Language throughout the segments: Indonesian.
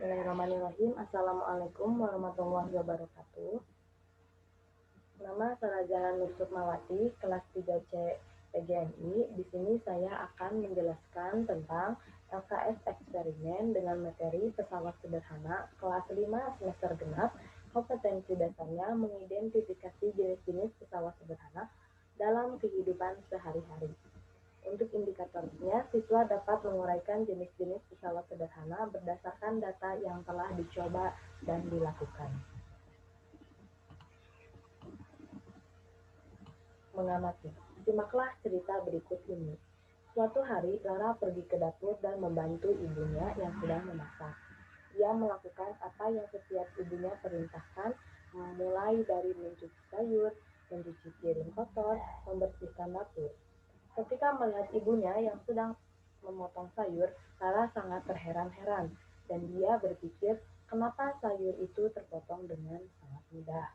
Bismillahirrahmanirrahim. Assalamualaikum warahmatullahi wabarakatuh. Nama saya Jalan Nur Sukmawati, kelas 3C PGMI. Di sini saya akan menjelaskan tentang LKS eksperimen dengan materi pesawat sederhana kelas 5 semester genap. Kompetensi dasarnya mengidentifikasi jenis-jenis pesawat sederhana dalam kehidupan sehari-hari. Untuk indikatornya, siswa dapat menguraikan jenis-jenis pesawat sederhana berdasarkan data yang telah dicoba dan dilakukan. Mengamati. Simaklah cerita berikut ini. Suatu hari, Lara pergi ke dapur dan membantu ibunya yang sedang memasak. Ia melakukan apa yang setiap ibunya perintahkan, mulai dari mencuci sayur, mencuci piring kotor, membersihkan dapur. Ketika melihat ibunya yang sedang memotong sayur, Lara sangat terheran-heran, dan dia berpikir kenapa sayur itu terpotong dengan sangat mudah.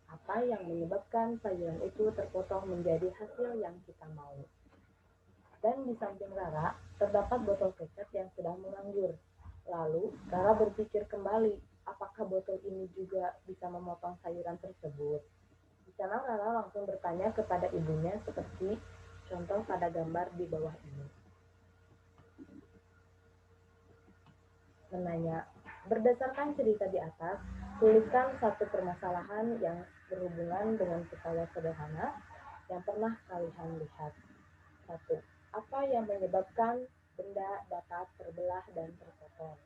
Apa yang menyebabkan sayuran itu terpotong menjadi hasil yang kita mau. Dan di samping Lara, terdapat botol kecap yang sedang menganggur. Lalu, Lara berpikir kembali, apakah botol ini juga bisa memotong sayuran tersebut? Di sana Lara langsung bertanya kepada ibunya seperti contoh pada gambar di bawah ini. Menanya, berdasarkan cerita di atas, tuliskan satu permasalahan yang berhubungan dengan pesawat sederhana yang pernah kalian lihat. 1. Apa yang menyebabkan benda dapat terbelah dan terpotong?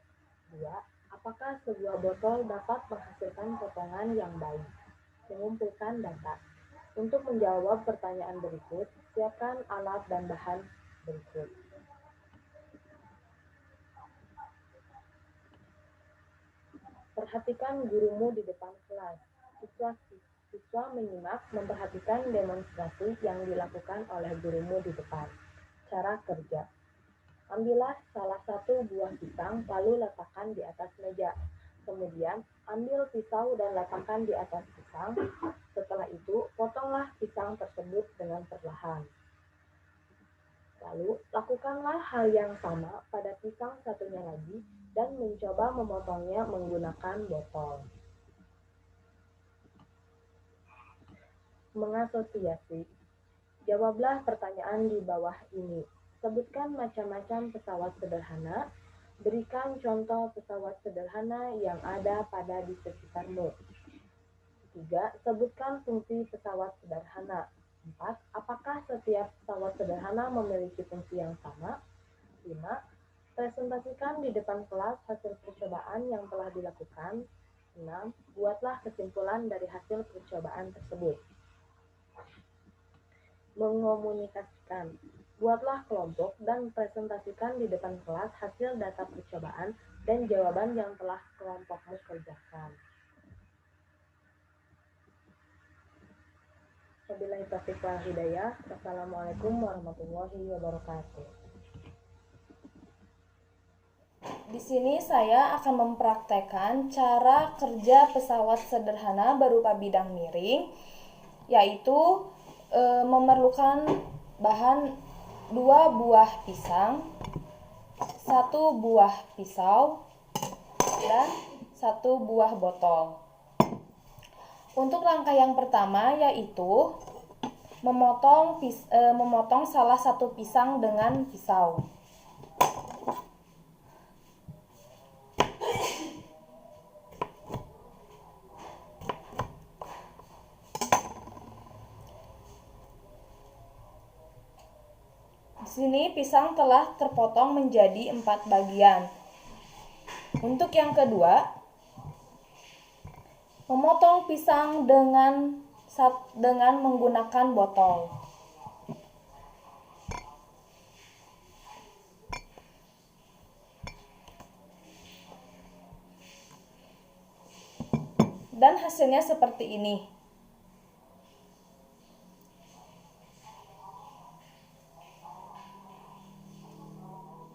2. Apakah sebuah botol dapat menghasilkan potongan yang baik? Mengumpulkan data. Untuk menjawab pertanyaan berikut, siapkan alat dan bahan berikut. Perhatikan gurumu di depan kelas. Siswa menyimak memperhatikan demonstrasi yang dilakukan oleh gurumu di depan. Cara kerja. Ambillah salah satu buah pisang lalu letakkan di atas meja. Kemudian, ambil pisau dan letakkan di atas pisang. Setelah itu, potonglah pisang tersebut dengan perlahan. Lalu, lakukanlah hal yang sama pada pisang satunya lagi dan mencoba memotongnya menggunakan botol. Mengasosiasi. Jawablah pertanyaan di bawah ini. Sebutkan macam-macam pesawat sederhana. Berikan contoh pesawat sederhana yang ada pada di sekitarmu. 3. Sebutkan fungsi pesawat sederhana. 4. Apakah setiap pesawat sederhana memiliki fungsi yang sama? 5. Presentasikan di depan kelas hasil percobaan yang telah dilakukan. 6. Buatlah kesimpulan dari hasil percobaan tersebut. Mengomunikasikan. Buatlah kelompok dan presentasikan di depan kelas hasil data percobaan dan jawaban yang telah kelompokmu kerjakan. Wabillahi taufiq wal hidayah. Wassalamualaikum warahmatullahi wabarakatuh. Di sini saya akan mempraktekkan cara kerja pesawat sederhana berupa bidang miring, yaitu memerlukan bahan 2 buah pisang, 1 buah pisau, dan 1 buah botol. Untuk langkah yang pertama yaitu memotong salah satu pisang dengan pisau. Di sini pisang telah terpotong menjadi 4 bagian. Untuk yang kedua, memotong pisang dengan menggunakan botol. Dan hasilnya seperti ini.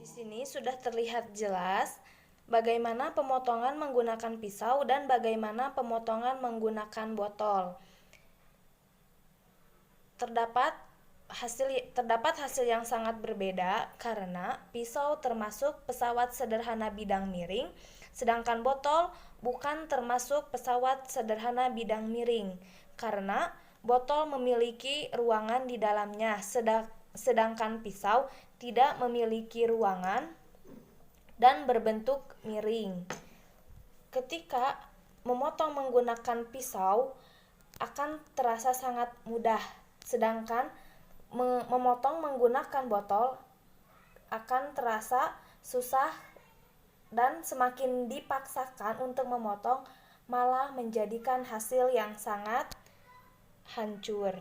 Di sini sudah terlihat jelas bagaimana pemotongan menggunakan pisau dan bagaimana pemotongan menggunakan botol. Terdapat hasil yang sangat berbeda karena pisau termasuk pesawat sederhana bidang miring, Sedangkan botol bukan termasuk pesawat sederhana bidang miring, karena botol memiliki ruangan di dalamnya, sedangkan pisau tidak memiliki ruangan dan berbentuk miring. Ketika memotong menggunakan pisau akan terasa sangat mudah, sedangkan memotong menggunakan botol akan terasa susah dan semakin dipaksakan untuk memotong malah menjadikan hasil yang sangat hancur.